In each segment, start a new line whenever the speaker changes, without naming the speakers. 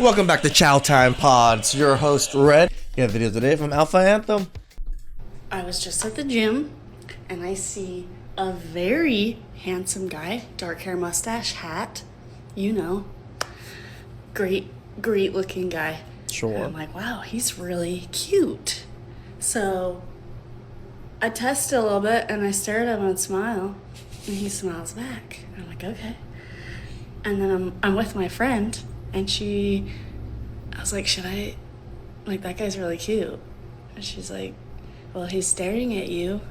Welcome back to Chow Time Pods. Your host, Red. We have a video today from AlphaAnthem.
I was just at the gym, and I see a very handsome guy, dark hair, mustache, hat, you know, great looking guy.
Sure.
And I'm like, wow, he's really cute. So I test it a little bit, and I stare at him and smile, and he smiles back. I'm like, okay. And then I'm with my friend, and I was like, should I, like, that guy's really cute. And she's like, well, he's staring at you.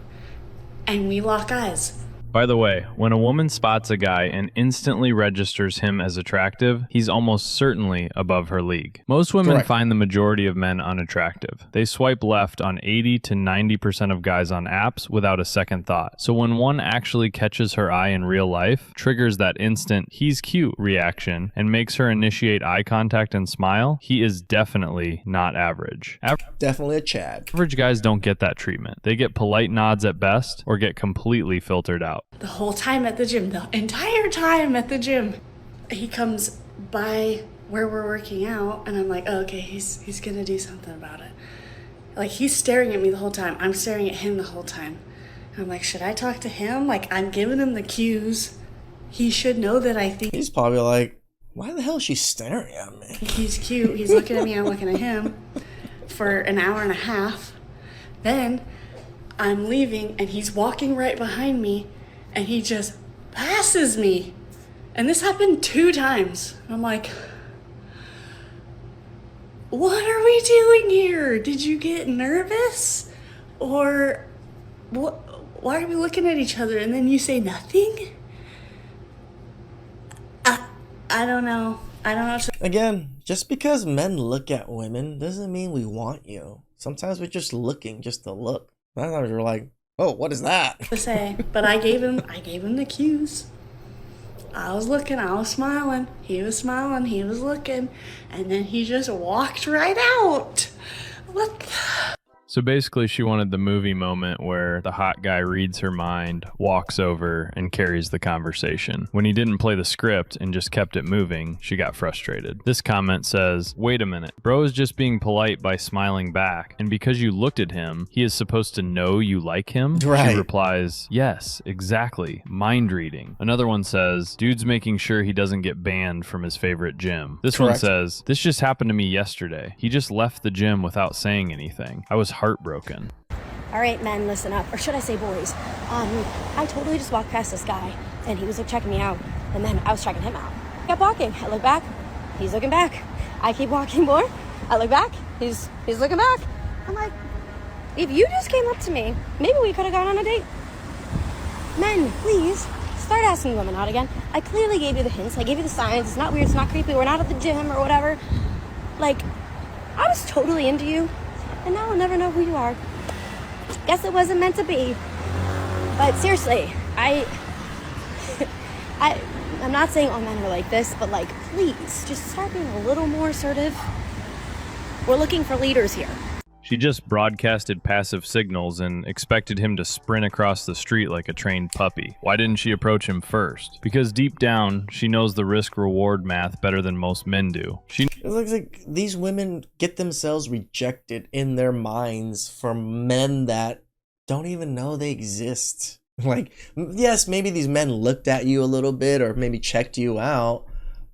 And we lock eyes.
By the way, when a woman spots a guy and instantly registers him as attractive, he's almost certainly above her league. Most women find the majority of men unattractive. They swipe left on 80 to 90% of guys on apps without a second thought. So when one actually catches her eye in real life, triggers that instant "he's cute" reaction, and makes her initiate eye contact and smile, he is definitely not average.
Definitely a Chad.
Average guys don't get that treatment. They get polite nods at best or get completely filtered out.
The whole time at the gym, the entire time at the gym, he comes by where we're working out, and I'm like, oh, okay, he's gonna do something about it. Like, he's staring at me the whole time. I'm staring at him the whole time. And I'm like, should I talk to him? Like, I'm giving him the cues. He should know that I think
He's probably like, why the hell is she staring at me?
he's cute. He's looking at me, I'm looking at him for an hour and a half. Then I'm leaving, and he's walking right behind me, and he just passes me. And this happened 2 times. I'm like, what are we doing here? Did you get nervous? Or what? Why are we looking at each other and then you say nothing? I don't know. I don't know.
Again, just because men look at women doesn't mean we want you. Sometimes we're just looking just to look. Sometimes we're like, oh, what is that?
To say, but I gave him the cues. I was looking, I was smiling, he was smiling, he was looking, and then he just walked right out. What the?
So basically, she wanted the movie moment where the hot guy reads her mind, walks over, and carries the conversation. When he didn't play the script and just kept it moving, she got frustrated. This comment says, wait a minute, bro is just being polite by smiling back, and because you looked at him, he is supposed to know you like him?
Right.
She replies, yes, exactly, mind reading. Another one says, dude's making sure he doesn't get banned from his favorite gym. This one says, this just happened to me yesterday. He just left the gym without saying anything. I was heartbroken.
All right, men, listen up. Or should I say boys? I totally just walked past this guy, and he was like checking me out, and then I was checking him out. I kept walking. I look back. He's looking back. I keep walking more. I look back. He's looking back. I'm like, if you just came up to me, maybe we could have gone on a date. Men, please start asking women out again. I clearly gave you the hints. I gave you the signs. It's not weird. It's not creepy. We're not at the gym or whatever. Like, I was totally into you. And now I'll never know who you are. Guess it wasn't meant to be. But seriously, I'm not saying all men are like this, but like, please, just start being a little more assertive. We're looking for leaders here.
She just broadcasted passive signals and expected him to sprint across the street like a trained puppy. Why didn't she approach him first? Because deep down, she knows the risk-reward math better than most men do.
It looks like these women get themselves rejected in their minds from men that don't even know they exist. Like, yes, maybe these men looked at you a little bit or maybe checked you out,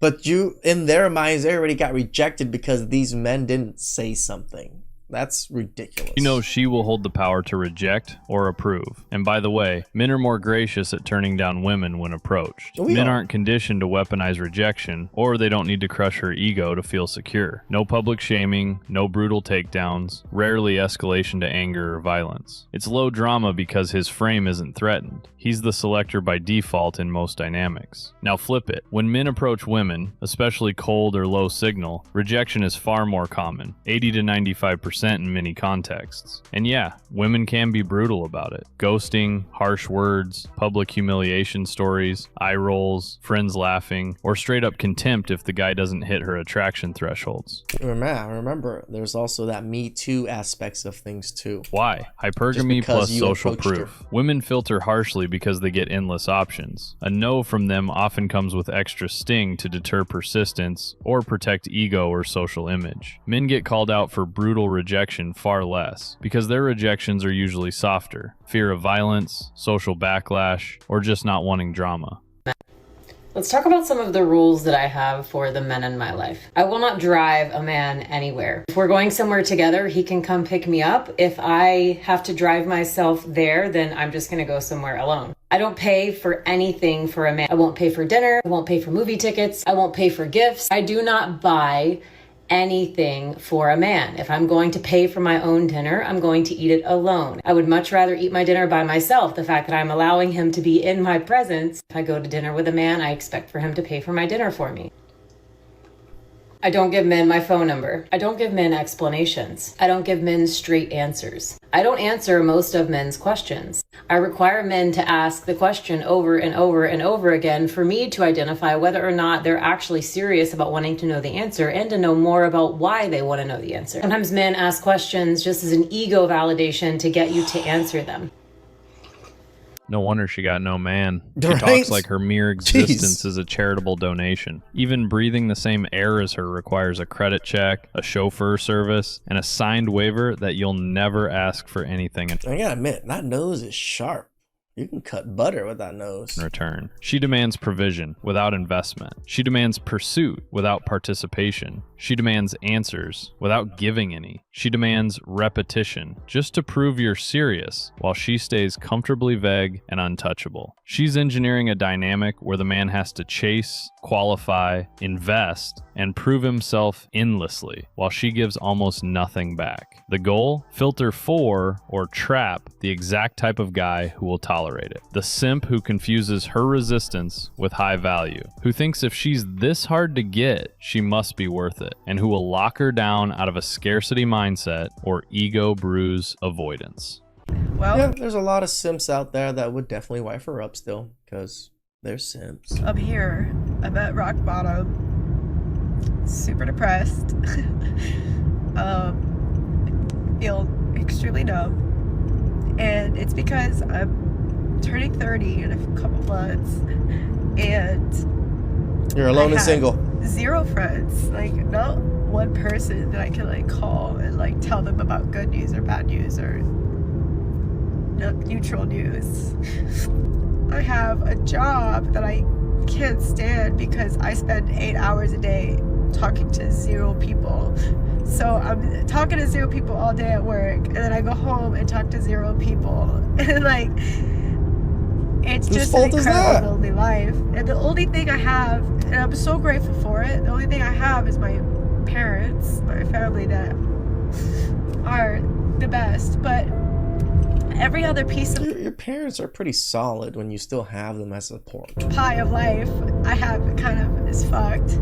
but you, in their minds, they already got rejected because these men didn't say something. That's ridiculous.
You know, she will hold the power to reject or approve. And by the way, men are more gracious at turning down women when approached. Men aren't conditioned to weaponize rejection, or they don't need to crush her ego to feel secure. No public shaming, no brutal takedowns, rarely escalation to anger or violence. It's low drama because his frame isn't threatened. He's the selector by default in most dynamics. Now flip it. When men approach women, especially cold or low signal, rejection is far more common. 80 to 95% 100% in many contexts. And yeah, women can be brutal about it. Ghosting, harsh words, public humiliation stories, eye rolls, friends laughing, or straight up contempt if the guy doesn't hit her attraction thresholds.
Remember, there's also that Me Too aspects of things too.
Why? Hypergamy plus social proof. Women filter harshly because they get endless options. A no from them often comes with extra sting to deter persistence or protect ego or social image. Men get called out for brutal rejection far less, because their rejections are usually softer. Fear of violence, social backlash, or just not wanting drama.
Let's talk about some of the rules that I have for the men in my life. I will not drive a man anywhere. If we're going somewhere together, he can come pick me up. If I have to drive myself there, then I'm just gonna go somewhere alone. I don't pay for anything for a man. I won't pay for dinner. I won't pay for movie tickets. I won't pay for gifts. I do not buy anything for a man. If I'm going to pay for my own dinner, I'm going to eat it alone. I would much rather eat my dinner by myself. The fact that I'm allowing him to be in my presence. If I go to dinner with a man, I expect for him to pay for my dinner for me. I don't give men my phone number. I don't give men explanations. I don't give men straight answers. I don't answer most of men's questions. I require men to ask the question over and over and over again for me to identify whether or not they're actually serious about wanting to know the answer and to know more about why they want to know the answer. Sometimes men ask questions just as an ego validation to get you to answer them.
No wonder she got no man. She
Right?
talks like her mere existence is a charitable donation. Even breathing the same air as her requires a credit check, a chauffeur service, and a signed waiver that you'll never ask for anything in
I gotta admit, that nose is sharp. You can cut butter with that nose.
return. She demands provision without investment. She demands pursuit without participation. She demands answers without giving any. She demands repetition just to prove you're serious, while she stays comfortably vague and untouchable. She's engineering a dynamic where the man has to chase, qualify, invest, and prove himself endlessly, while she gives almost nothing back. The goal? Filter for or trap the exact type of guy who will tolerate it. The simp who confuses her resistance with high value, who thinks if she's this hard to get, she must be worth it, and who will lock her down out of a scarcity mindset or ego bruise avoidance.
Well,
Yeah, there's a lot of simps out there that would definitely wife her up still, because they're simps.
I'm here. I'm at rock bottom. Super depressed. Feel extremely numb. And it's because I'm turning 30 in a couple months. And
You're alone and single.
Zero friends. Like, not one person that I can, like, call and, like, tell them about good news or bad news or neutral news. I have a job that I can't stand because I spend 8 hours a day talking to 0 people. So I'm talking to 0 people all day at work, and then I go home and talk to 0 people. And, like, it's
Whose
just
fault
an
is that?
incredible lonely life. And the only thing I have, and I'm so grateful for it, the only thing I have is my parents, my family that are the best. But every other piece of
Your parents are pretty solid when you still have them as support.
pie of life I have kind of is fucked.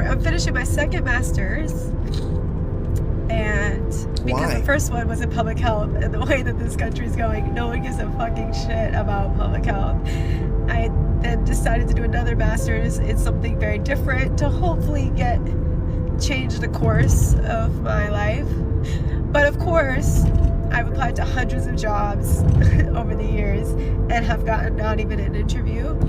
I'm finishing my second master's, and because
Why?
the first one was in public health, and the way that this country is going, no one gives a fucking shit about public health. I then decided to do another master's in something very different to hopefully change the course of my life. But of course, I've applied to hundreds of jobs over the years and have gotten not even an interview.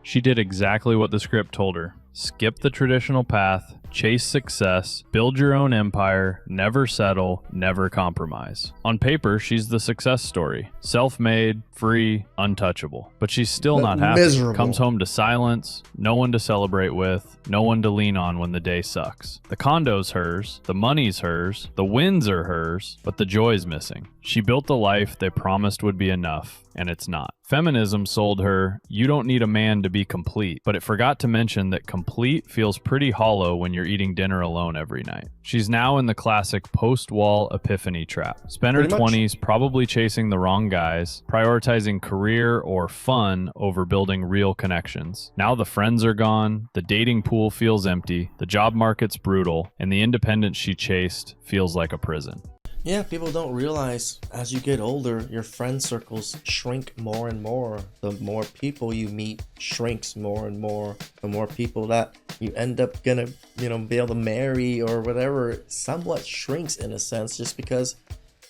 She did exactly what the script told her. Skip the traditional path, chase success, build your own empire, never settle, never compromise. On paper, she's the success story. Self-made, free, untouchable. But she's still
But
not happy.
miserable.
Comes home to silence, no one to celebrate with, no one to lean on when the day sucks. The condo's hers, the money's hers, the wins are hers, but the joy's missing. She built the life they promised would be enough, and it's not. Feminism sold her, you don't need a man to be complete, but it forgot to mention that complete feels pretty hollow when you're eating dinner alone every night. She's now in the classic post-wall epiphany trap. Spent her 20s probably chasing the wrong guys, prioritizing career or fun over building real connections. Now the friends are gone, the dating pool feels empty, the job market's brutal, and the independence she chased feels like a prison.
Yeah, people don't realize as you get older, your friend circles shrink more and more. The more people you meet shrinks more and more. The more people that you end up gonna, be able to marry or whatever, somewhat shrinks in a sense, just because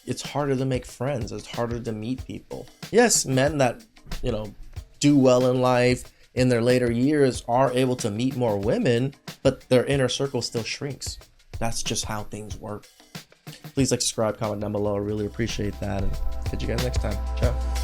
it's harder to make friends. It's harder to meet people. Yes, men that, do well in life in their later years are able to meet more women, but their inner circle still shrinks. That's just how things work. Please like, subscribe, comment down below. I really appreciate that. And catch you guys next time. Ciao.